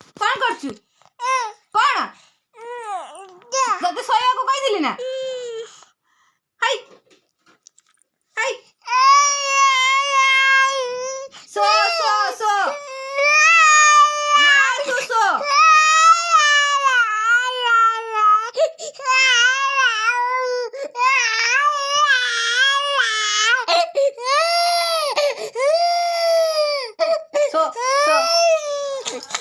କ'ଣ କରୁଛୁ? କ'ଣ ତତେ ଶୋଇବାକୁ କହିଥିଲି ନା? High high show show show ନା ତୁ ଶୋ। Show show